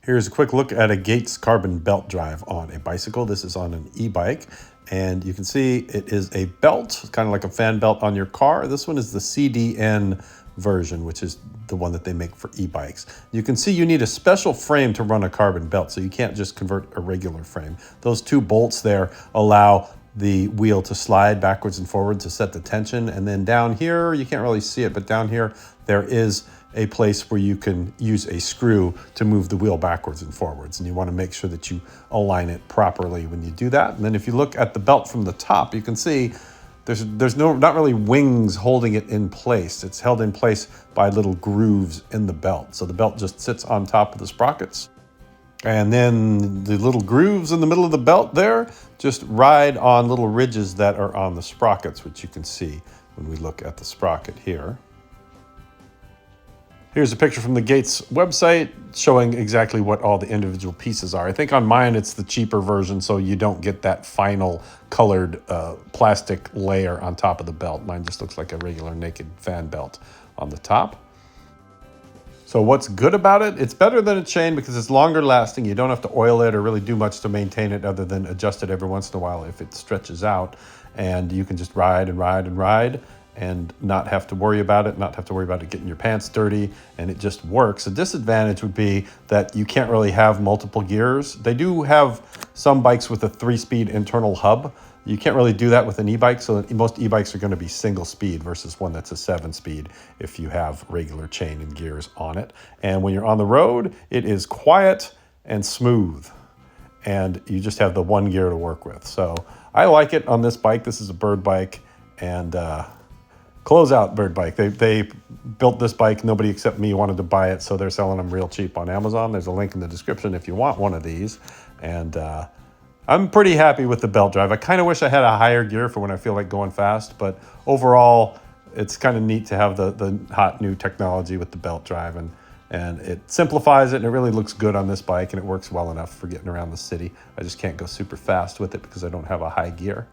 Here's a quick look at a Gates carbon belt drive on a bicycle. This is on an e-bike, and you can see it is a belt, kind of like a fan belt on your car. This one is the CDN version, which is the one that they make for e-bikes. You can see you need a special frame to run a carbon belt, so you can't just convert a regular frame. Those two bolts there allow the wheel to slide backwards and forward to set the tension. And then down here, you can't really see it, but down here, there is a place where you can use a screw to move the wheel backwards and forwards. And you want to make sure that you align it properly when you do that. And then if you look at the belt from the top, you can see there's not really wings holding it in place. It's held in place by little grooves in the belt. So the belt just sits on top of the sprockets. And then the little grooves in the middle of the belt there just ride on little ridges that are on the sprockets, which you can see when we look at the sprocket here. Here's a picture from the Gates website showing exactly what all the individual pieces are. I think on mine it's the cheaper version, so you don't get that final colored plastic layer on top of the belt. Mine just looks like a regular naked fan belt on the top. So what's good about it? It's better than a chain because it's longer lasting. You don't have to oil it or really do much to maintain it other than adjust it every once in a while if it stretches out. And you can just ride and ride and ride and not have to worry about it, not have to worry about it getting your pants dirty, and it just works. A disadvantage would be that you can't really have multiple gears. They do have some bikes with a 3-speed internal hub. You can't really do that with an e-bike, so most e-bikes are going to be single speed versus one that's a 7-speed if you have regular chain and gears on it. And when you're on the road, it is quiet and smooth, and you just have the one gear to work with. So I like it on this bike. This is a Bird bike, and closeout Bird bike. They built this bike. Nobody except me wanted to buy it, so they're selling them real cheap on Amazon. There's a link in the description if you want one of these. And I'm pretty happy with the belt drive. I kind of wish I had a higher gear for when I feel like going fast, but overall, it's kind of neat to have the hot new technology with the belt drive, and it simplifies it, and it really looks good on this bike, and it works well enough for getting around the city. I just can't go super fast with it because I don't have a high gear.